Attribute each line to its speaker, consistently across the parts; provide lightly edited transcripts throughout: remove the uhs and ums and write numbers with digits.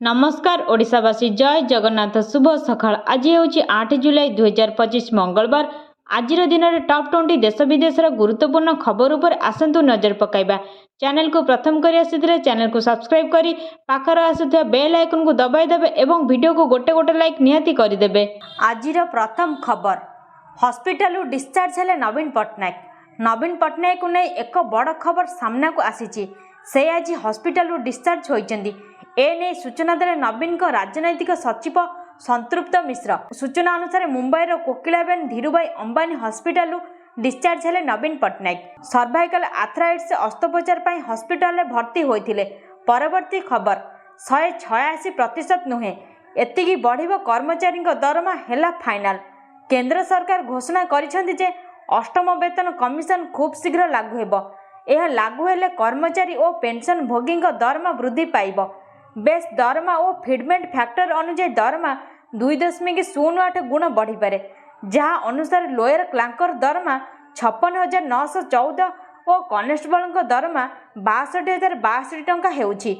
Speaker 1: नमस्कार ओडिशावासी जय जगन्नाथ शुभ सकाळ। आज हूँ 8 जुलाई 2025 मंगलवार। आज दिन में टॉप 20 देश विदेश गुरुत्वपूर्ण खबर उपर आसतु नजर पकाइबा। चैनल को प्रथम कर आसी चैनल को सब्सक्राइब करी पाखर आसुवा बेल आइकन को दबाई देबे एवं वीडियो को गोटे गोटे लाइक निहाती करिदेबे। आज प्रथम खबर हॉस्पिटल डिस्चार्ज हेले नवीन पट्टनायक। नवीन पट्टनायक को नहीं एक बड़ खबर सामना को आसी। से आज हॉस्पिटल डिस्चार्ज होइचंदी। एने सूचना देले नवीन को राजनैतिक सचिव संतृप्त मिश्र। सूचना अनुसार मुंबई कोकिलाबेन धीरूभाई अंबानी हॉस्पिटल डिस्चार्ज हेले नवीन पट्टनायक। सर्वाइकल आर्थराइटिस अस्त्रोपचार पर हॉस्पिटल में भर्ती होते। परवर्ती खबर 186% नुहे एतिकी बढ़िबो कर्मचारी दरमा हेला फाइनाल। केंद्र सरकार घोषणा करिसेंती जे अष्टम वेतन कमिशन खूब शीघ्र लागू हेबो। यह लागू हेले कर्मचारी और पेंशन भोगी दरमा वृद्धि पाइबो। बेस दरमा और फिडमेंट फैक्टर अनुसार दरमा 2.08 गुण बढ़ी पारे, जहाँ अनुसार लोयर क्लांकर दरमा 56,914 और कनेस्टेबल दरमा 62,062 टंका हेउछि।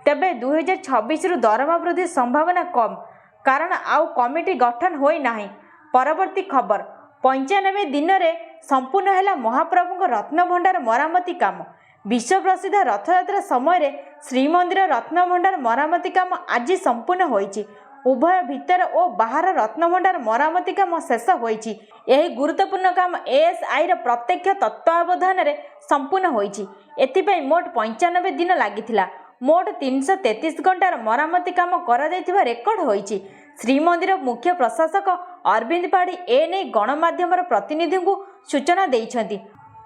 Speaker 1: तेबे 2026 दरमा वृद्धि संभावना कम, कारण आउ कमिटी गठन होई नाही। परवर्ती खबर 95 दिन में संपूर्ण है महाप्रभु रत्नभंडार मरामती काम। विश्व प्रसिद्ध रथयात्रा समय श्रीमंदिर रत्नभंडार मरामती काम आज संपूर्ण होइछि। उभय भीतर और बाहर रत्नभंडार मरामती काम शेष होइछि। यही गुरुत्वपूर्ण काम एएसआई प्रत्यक्ष तत्वावधान रे संपूर्ण होइछि। एथिपाई मोट 95 दिन लागिथिला। मोट 333 घंटार मरामती काम करा जायथिबा रेकर्ड होइछि। श्रीमंदिर मुख्य प्रशासक अरविंद पाढ़ी एने गणमाध्यम प्रतिनिधि को सूचना देइछंती।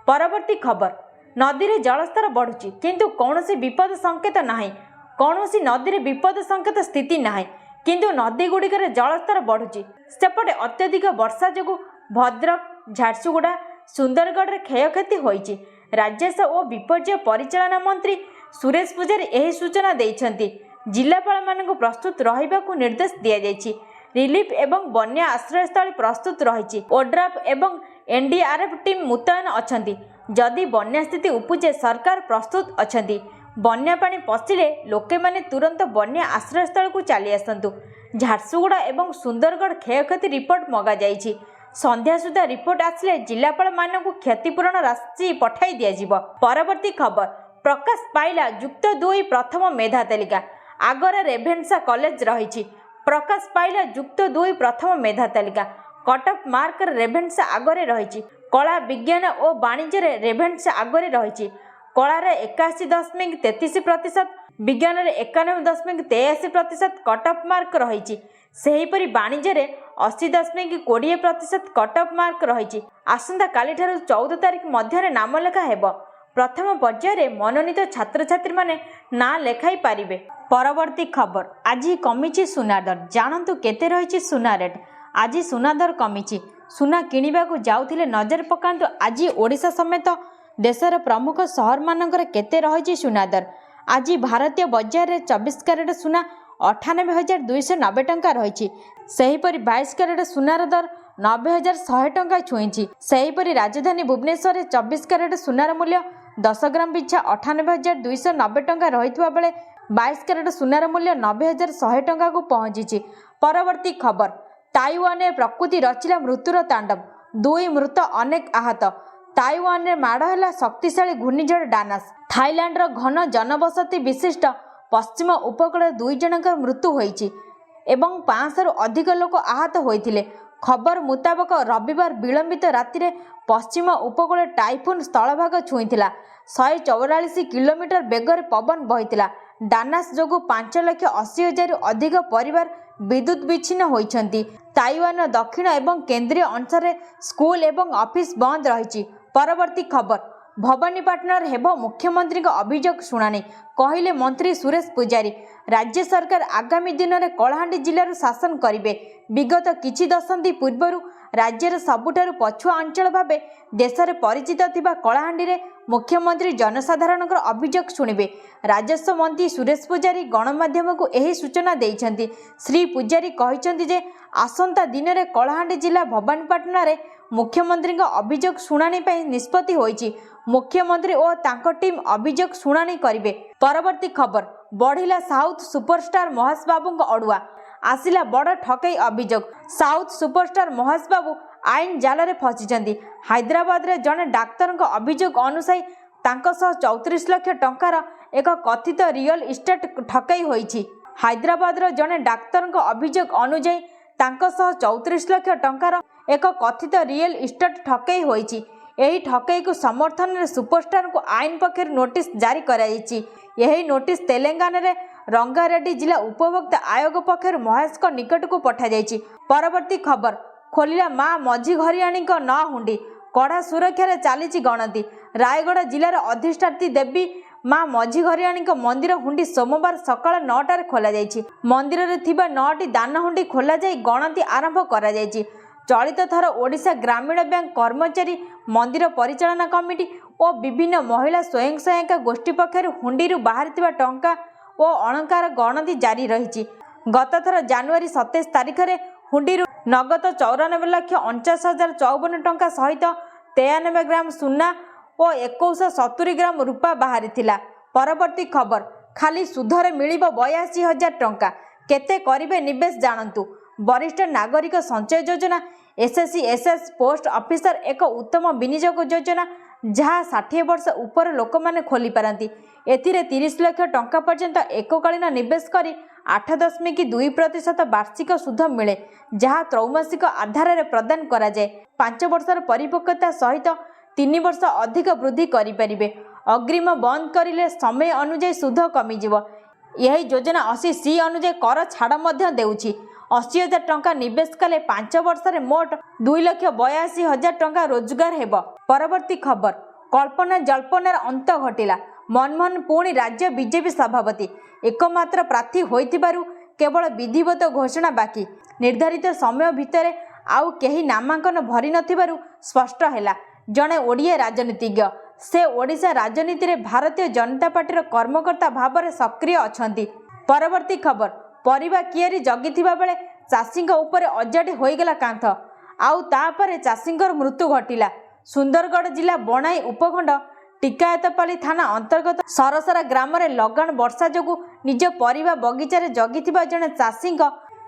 Speaker 1: परवर्ती खबर नदी रे जलस्तर बढ़ुची किंतु कौनसी विपद संकेत नाही। कौनसी नदी रे विपद संकेत स्थिति नाही, किंतु नदी गुड़िक जलस्तर बढ़ुची। सेपटे अत्यधिक वर्षा जो भद्रक, झारसुगुड़ा, सुंदरगढ़ रे क्षयक्षति होइची। राजस्व और विपर्य परिचालना मंत्री सुरेश पुजारी यही सूचना देइछंती। जिलापाल मानक प्रस्तुत रहिबाकु निर्देश दिया जायछि। रिलीफ एवं बन्या आश्रयस्थल प्रस्तुत रही। ओड्राफ एवं एनडीआरएफ टीम मुतयन अछंती। जदि बन्या स्थिति उपजे सरकार प्रस्तुत अछंती। बन्या पानी पशिले लोके माने तुरंत बन्या आश्रयस्थल को चली आसतु। झारसुगुड़ा एवं सुंदरगढ़ क्षयक्षति रिपोर्ट मगा जाइछि। संध्या सुधा रिपोर्ट आसिले जिलापाल मानक क्षतिपूरण राशि पठाई दिया। परवर्ती खबर प्रकाश पाइला युक्त 2 प्रथम मेधा तालिका। आगरा रेभेन्सा कॉलेज रही। प्रकाश पाइला युक्त 2 प्रथम मेधा तालिका। कटअफ मार्क रेभेन्सा आगरे रही। कला विज्ञान और वाणिज्य रेभेन्सा आगरे रही। कलार 81.33%, विज्ञान 91.83% कटअफ मार्क रही। सेहीपरि वाणिज्य 80.20% कटअफ मार्क रही। आसंता काली 14 तारिख मध्य नाम लेखा हेब। प्रथम पर्याय मनोनीत छात्र छात्री माने ना लेखाई पारिबे। परवर्ती खबर आज कमिछि सुना दर। जानतु केते रही सुना रेट। आज सुना दर कमिछि। सुना किनिबा को जाउथिले नजर पकांतु आज ओडिशा समेत देशर प्रमुख सहर मानकर केते रही सुना दर। आज भारतीय बजार रे 24 कैरेट सुना 98,290 टंका रही। सेहीपरि 22 कैरेट सुनार दर 90,100 टंका छुईछि। सेहीपरि राजधानी भुवनेश्वर 24 कैरेट सुनार मूल्य 10 ग्राम पिछा 98,290 टंका रहितबा बेले 22 कैरेट सुनार मूल्य 90,100 टंका को पहुंची। परवर्ती खबर ताइवान में प्रकृति रचिला मृत्युर तांडव। 2 मृत अनेक आहत। ताइवान में माड़ है शक्तिशाली घूर्णिझड़ डानास। थाईलैंड घन जनबसति विशिष्ट पश्चिम उपकूल 2 जनक मृत्यु होइछि एवं 500 रु अधिक लोक आहत होइथिले। खबर मुताबक रविवार विलंबित राति रे पश्चिम उपकूल टाइफुन स्थलभाग छुईथिला। 144 किलोमीटर बेगर पवन बहिथिला। डानास जोगु 5,80,000 रु अधिक परिवार विद्युत विच्छिन्न होइछंती। ताइवान दक्षिण एवं केंद्रीय अंचल स्कूल एवं ऑफिस बंद रही। परवर्ती खबर भवानीपाटन हेब मुख्यमंत्री अभियोग शुणाणी कहले मंत्री सुरेश पुजारी। राज्य सरकार आगामी दिन में कलाहांडी जिलूर शासन करेंगे। विगत किछि दशंधि पूर्व राज्यर सबुठारु पछुआ अंचल भावे देश में परिचित थिबा कलाहांडी रे मुख्यमंत्री जनसाधारण अभियोग शुणिबे। राजस्व मंत्री सुरेश पुजारी गणमाध्यम को यही सूचना देइछंती। श्री पुजारी कहिछंती जे आसंता दिन में कलाहांडी जिला भवानीपाटन रे मुख्यमंत्री अभियोग शुणाणी निष्पत्ति होइछि। मुख्यमंत्री और तांको टीम अभियोग शुणाणी करिवे। परवर्ती खबर बढ़िला साउथ सुपरस्टार महेश बाबू अड़ुआ आसिला बड़ ठकई अभियोग। साउथ सुपरस्टार महेश बाबू आईन जाल फसी। हैदराबाद रे जड़े डाक्तर अभियोग अनुसार 34 लाख टंकार एक कथित रियल इस्टेट ठकई होईछि। हैदराबाद रो जड़े डाक्तर अभियोग अनुसार 34 लाख टंकार एक कथित रियल इस्टेट ठकई होईछि। एही ठकई को समर्थन में सुपरस्टार को आईन पक्षर नोटिस जारी कराई। यही नोटिस तेलंगाना रे रंगारेड्डी जिला उपभोक्ता आयोग पक्षर महेश को निकट को पठा जाइछि। परवर्ती खबर खोलिला मां मझी घरियाणी न हुंडी कड़ा सुरक्षा चली गणति। रायगढ़ जिलार अधिष्ठात्री देवी मां मझी घरियाणी मंदिर हुंडी सोमवार सकाळ 9टार खोल जाइछि। मंदिर रे थिबा 9टी दान हुंडी खोल जाई गणति आरंभ करा जाइछि। चलित थर ओडिशा ग्रामीण बैंक कर्मचारी मंदिर परिचालना कमिटी और विभिन्न महिला स्वयं सहायता गोष्ठी पक्षर हुंडी बाहरी टंका और अलंकार गणति जारी रही। गत थर जनवरी 27 तारिख में हुंडी नगद 94,49,054 टंका सहित 93 ग्राम सुना और 2170 ग्राम रूपा बाहरी थिला। परवर्ती खबर खाली सुधरे मिलिबो 82,000 टंका केते करिवे निवेश जानतु। वरिष्ठ नागरिक संचय योजना एसएससी एसएस पोस्ट ऑफिसर एक उत्तम विनियोग योजना जहाँ 60 वर्ष उपर लोक मैंने खोली पारती। एथिरे 30 लाख टंका पर्यंत एककालीन निवेश करी 8.2% वार्षिक सुध मिले जहाँ त्रैमासिक आधार में प्रदान करा जाए। 5 वर्षर परिपक्वता सहित 3 वर्ष अधिक वृद्धि करें। अग्रिम बंद करिले समय अनुଯାयी सुध कमिजिव। यही योजना 80C अनुଯାयी कर छाड़ देउछि। 80,000 टंका निवेश कले 5 वर्ष में मोट 2,82,000 टंका रोजगार हेब। परवर्ती खबर कल्पना जल्पनार अंत घटिला। मनमोहन पुणी राज्य बीजेपी सभापति एकमात्र प्रार्थी होइतिबारु केवल विधिवत घोषणा बाकी। निर्धारित समय भितर आउ केही नामांकन भरी नथिबारु स्पष्ट हैला। जणे ओडिया राजनीतिज्ञ से ओडिशा राजनीति रे भारतीय जनता पार्टी कर्मकर्ता भाव में सक्रिय अछंती। परवर्ती खबर परिबा कियारी जगिथिबा बेले चाषींक उपरे अजाडी होइगला कांथ आउ तापरे चाषींकर मृत्यु घटिला। सुंदरगढ़ जिला बनाई उपखंड टिकायतपाली थाना अंतर्गत सरसरा ग्राम रे लगान वर्षा जोगु निज परिबा बगीचारे जगिथिबा जणे चाषींक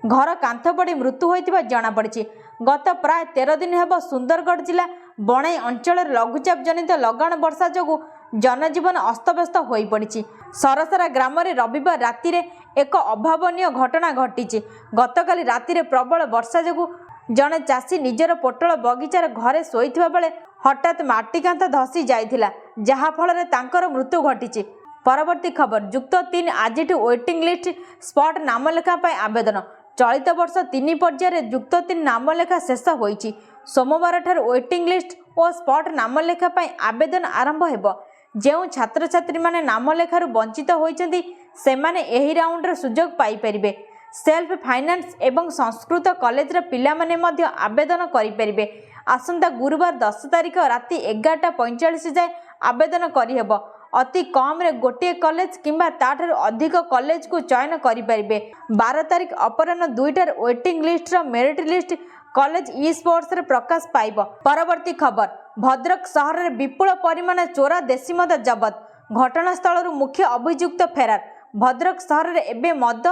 Speaker 1: घर कांथ पड़ी मृत्यु होइतिबा जणा पड़िछि। गत प्राय 13 दिन हेब सुंदरगढ़ जिला बनाई अंचल लघुचाप जनित लगान वर्षा जोगु जनजीवन अस्तव्यस्त हो पड़ी। सरसरा ग्राम रे रविवार राति रे एक अभावनीय घटना घटी। गतकाली राति रे प्रबल वर्षा जोगु जड़े चाषी निजर पोटल बगीचार घरे शोइथिबा बेले हठात माटी कांथ धसी जाइथिला जहा फल तांकर मृत्यु घटी। परवर्ती खबर युक्त 3 आज वेटिंग लिस्ट स्पॉट नामलेखा आवेदन। चलित वर्ष 3 पर्यायर युक्त 3 नामलेखा शेष होइछि। सोमवार ठार वेटिंग लिस्ट और स्पॉट नामलेखा आवेदन आरंभ हेब। जो छात्र छात्री माने नामलेखारु वंचित होइछन्ति सेमाने एही राउंडर सुजोग पाई परिबे। सेल्फ फाइनान्स एवं संस्कृत कॉलेज रे पिला माने मध्य आवेदन करि परिबे। आसंता गुरुवार 10 तारिख राति 11:45 जाए आवेदन करि हेब। अति कम रे गोटे कॉलेज किंबा ताठार अधिक कॉलेज को चयन करि परिबे। 12 तारिख अपराह्न 2टार वेटिंग लिस्ट रो मेरिट लिस्ट कॉलेज ई स्पोर्ट्स रे प्रकाश पाइब। परवर्ती खबर भद्रक सहर रे विपुल परिमाण चोरा देशी मद जबत। घटनास्थल मुख्य अभियुक्त फेरार। भद्रक सहर रे एबे मद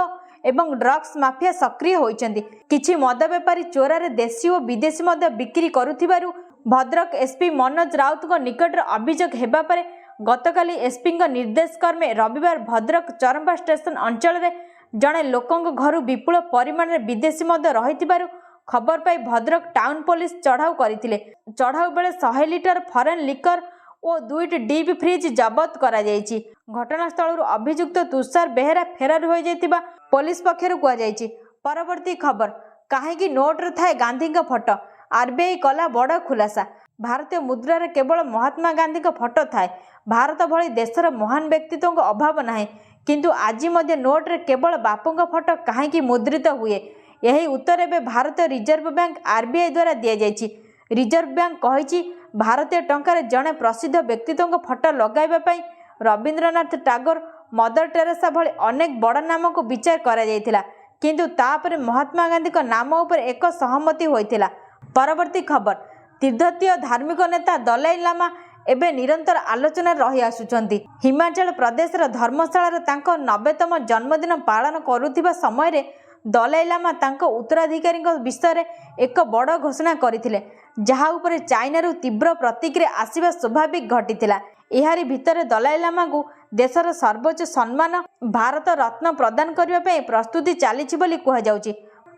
Speaker 1: एवं ड्रग्स माफिया सक्रिय होइछन्ति। किछि मद बेपारी चोरा रे देशी और विदेशी मद बिक्री करुथिबारु भद्रक एसपी मनोज राउत को निकट अभियोग हेबा परे गतकाली एसपी निर्देश क्रमे रविवार भद्रक चरंपा स्टेशन अंचल रे जड़े लोकंक घरु विपुल परिमाण रे विदेशी मद रहिथिबारु खबर पाई भद्रक टाउन पुलिस चढ़ाऊ करथिले। चढ़ाऊ बेले 100 लिटर फॉरेन लिकर और 2टी डीप फ्रिज जबत करा जायछि। घटनास्थल अभियुक्त तुषार बेहेरा फेरार हो जाइतिबा पुलिस पक्षर कहा जायछि। परवर्ती खबर काहेकि नोट रे थाए गांधी का फोटो आरबीआई कला बड़ खुलासा। भारतीय मुद्रा रे केवल महात्मा गांधी का फोटो थाए। भारत भली देशर महान व्यक्तित्व का अभाव नाही किंतु आज मध्य नोट रे केवल बापू का फोटो काहेकि मुद्रित हुए। यही उत्तर एवं भारतीय रिजर्व बैंक आरबीआई द्वारा दि जायछि। रिजर्व बैंक कहिछि भारतीय टंकार जड़े प्रसिद्ध व्यक्तित्व का फोटो लगाइबा पई रविंद्रनाथ टैगोर मदर टेरेसा भली अनेक बड़ नाम को विचार करा जायतिला किंतु तापर महात्मा गांधी का नाम उपर एक सहमति होइतिला। परवर्ती खबर तीर्थतीय धार्मिक नेता दलाई लामा ଏବେ ନିରନ୍ତର ଆଲୋଚନାରେ ରହି ଆସୁଛନ୍ତି। ହିମାଚଳ ପ୍ରଦେଶର ଧର୍ମଶାଳାରେ ତାଙ୍କ 90ତମ ଜନ୍ମଦିନ ପାଳନ କରୁଥିବା ସମୟରେ ଦଲାଇ ଲାମା ତାଙ୍କ ଉତ୍ତରାଧିକାରୀଙ୍କ ବିଷୟରେ ଏକ ବଡ଼ ଘୋଷଣା କରିଥିଲେ, ଯାହା ଉପରେ ଚାଇନାରୁ ତୀବ୍ର ପ୍ରତିକ୍ରିୟା ଆସିବା ସ୍ୱାଭାବିକ ଘଟିଥିଲା। ଏହାରି ଭିତରେ ଦଲାଇ ଲାମାଙ୍କୁ ଦେଶର ସର୍ବୋଚ୍ଚ ସମ୍ମାନ ଭାରତ ରତ୍ନ ପ୍ରଦାନ କରିବା ପାଇଁ ପ୍ରସ୍ତୁତି ଚାଲିଛି ବୋଲି କୁହାଯାଉଛି।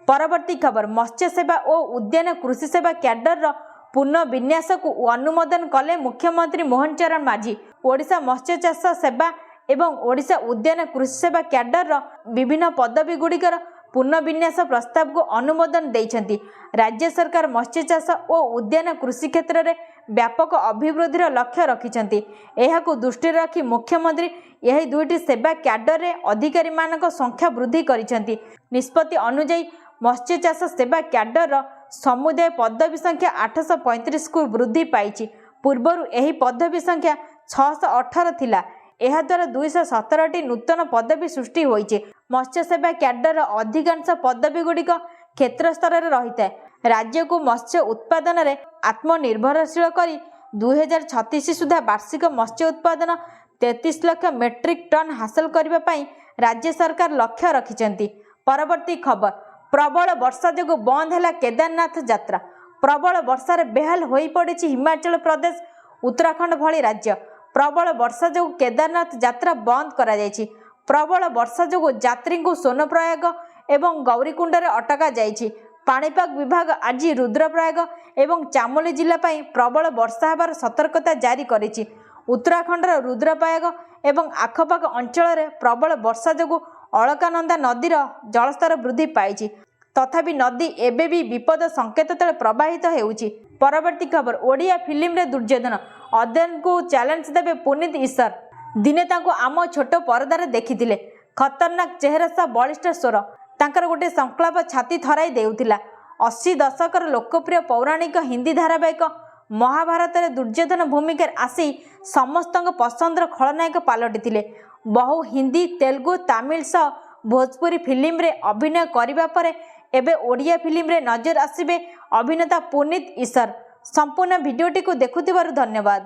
Speaker 1: ପରବର୍ତ୍ତୀ ଖବର, ମତ୍ସ୍ୟ ସେବା ଓ ଉଦ୍ୟାନ କୃଷି ସେବା କ୍ୟାଡରର ପୁନଃବିନ୍ୟାସକୁ ଅନୁମୋଦନ କଲେ ମୁଖ୍ୟମନ୍ତ୍ରୀ ମୋହନ ଚରଣ ମାଝୀ। ଓଡ଼ିଶା ମତ୍ସ୍ୟ ଚାଷ ସେବା ଏବଂ ଓଡ଼ିଶା ଉଦ୍ୟାନ କୃଷି ସେବା କ୍ୟାଡରର ବିଭିନ୍ନ ପଦବୀଗୁଡ଼ିକର ପୁନଃବିନ୍ୟାସ ପ୍ରସ୍ତାବକୁ ଅନୁମୋଦନ ଦେଇଛନ୍ତି। ରାଜ୍ୟ ସରକାର ମତ୍ସ୍ୟ ଚାଷ ଓ ଉଦ୍ୟାନ କୃଷି କ୍ଷେତ୍ରରେ ବ୍ୟାପକ ଅଭିବୃଦ୍ଧିର ଲକ୍ଷ୍ୟ ରଖିଛନ୍ତି। ଏହାକୁ ଦୃଷ୍ଟିରେ ରଖି ମୁଖ୍ୟମନ୍ତ୍ରୀ ଏହି ଦୁଇଟି ସେବା କ୍ୟାଡରରେ ଅଧିକାରୀମାନଙ୍କ ସଂଖ୍ୟା ବୃଦ୍ଧି କରିଛନ୍ତି। ନିଷ୍ପତ୍ତି ଅନୁଯାୟୀ ମତ୍ସ୍ୟ ଚାଷ ସେବା କ୍ୟାଡରର ସମୁଦାୟ ପଦବୀ ସଂଖ୍ୟା 835କୁ ବୃଦ୍ଧି ପାଇଛି। ପୂର୍ବରୁ ଏହି ପଦବୀ ସଂଖ୍ୟା 618 ଥିଲା। ଏହାଦ୍ୱାରା 217ଟି ନୂତନ ପଦବୀ ସୃଷ୍ଟି ହୋଇଛି। ମତ୍ସ୍ୟ ସେବା କ୍ୟାଡରର ଅଧିକାଂଶ ପଦବୀଗୁଡ଼ିକ କ୍ଷେତ୍ର ସ୍ତରରେ ରହିଥାଏ। ରାଜ୍ୟକୁ ମତ୍ସ୍ୟ ଉତ୍ପାଦନରେ ଆତ୍ମନିର୍ଭରଶୀଳ କରି 2036 ସୁଦ୍ଧା ବାର୍ଷିକ ମତ୍ସ୍ୟ ଉତ୍ପାଦନ 33 ଲକ୍ଷ ମେଟ୍ରିକ୍ ଟନ୍ ହାସଲ କରିବା ପାଇଁ ରାଜ୍ୟ ସରକାର ଲକ୍ଷ୍ୟ ରଖିଛନ୍ତି। ପରବର୍ତ୍ତୀ ଖବର, ପ୍ରବଳ ବର୍ଷା ଯୋଗୁଁ ବନ୍ଦ ହେଲା କେଦାରନାଥ ଯାତ୍ରା। ପ୍ରବଳ ବର୍ଷାରେ ବେହାଲ ହୋଇପଡ଼ିଛି ହିମାଚଳ ପ୍ରଦେଶ, ଉତ୍ତରାଖଣ୍ଡ ଭଳି ରାଜ୍ୟ। ପ୍ରବଳ ବର୍ଷା ଯୋଗୁଁ କେଦାରନାଥ ଯାତ୍ରା ବନ୍ଦ କରାଯାଇଛି। ପ୍ରବଳ ବର୍ଷା ଯୋଗୁଁ ଯାତ୍ରୀଙ୍କୁ ସୋନପ୍ରୟାଗ ଏବଂ ଗୌରୀକୁଣ୍ଡରେ ଅଟକା ଯାଇଛି। ପାଣିପାଗ ବିଭାଗ ଆଜି ରୁଦ୍ରପ୍ରୟାଗ ଏବଂ ଚାମୋଲି ଜିଲ୍ଲା ପାଇଁ ପ୍ରବଳ ବର୍ଷା ହେବାର ସତର୍କତା ଜାରି କରିଛି। ଉତ୍ତରାଖଣ୍ଡର ରୁଦ୍ରପ୍ରୟାଗ ଏବଂ ଆଖପାଖ ଅଞ୍ଚଳରେ ପ୍ରବଳ ବର୍ଷା ଯୋଗୁଁ ଅଳକାନନ୍ଦା ନଦୀର ଜଳସ୍ତର ବୃଦ୍ଧି ପାଇଛି। ତଥାପି ନଦୀ ଏବେ ବି ବିପଦ ସଂକେତ ତଳେ ପ୍ରବାହିତ ହେଉଛି। ପରବର୍ତ୍ତୀ ଖବର, ଓଡ଼ିଆ ଫିଲ୍ମରେ ଦୁର୍ଯ୍ୟୋଧନ, ଅଧ୍ୟୟନକୁ ଚ୍ୟାଲେଞ୍ଜ ଦେବେ ପୁନିତ ଇସର। ଦିନେ ତାଙ୍କୁ ଆମ ଛୋଟ ପରଦାରେ ଦେଖିଥିଲେ। ଖତରନାକ ଚେହେରା ସହ ବଳିଷ୍ଠ ସ୍ୱର, ତାଙ୍କର ଗୋଟିଏ ସଂକଳ୍ପ ଛାତି ଥରାଇ ଦେଉଥିଲା। 80 ଦଶକର ଲୋକପ୍ରିୟ ପୌରାଣିକ ହିନ୍ଦୀ ଧାରାବାହିକ ମହାଭାରତରେ ଦୁର୍ଯ୍ୟୋଧନ ଭୂମିକାରେ ଆସି ସମସ୍ତଙ୍କ ପସନ୍ଦର ଖଳନାୟକ ପାଲଟିଥିଲେ। ବହୁ ହିନ୍ଦୀ, ତେଲୁଗୁ, ତାମିଲ ସହ ଭୋଜପୁରୀ ଫିଲ୍ମରେ ଅଭିନୟ କରିବା ପରେ ଏବେ ଓଡ଼ିଆ ଫିଲ୍ମରେ ନଜର ଆସିବେ ଅଭିନେତା ପୁନିତ ଇସର। ସମ୍ପୂର୍ଣ୍ଣ ଭିଡ଼ିଓଟିକୁ ଦେଖୁଥିବାରୁ ଧନ୍ୟବାଦ।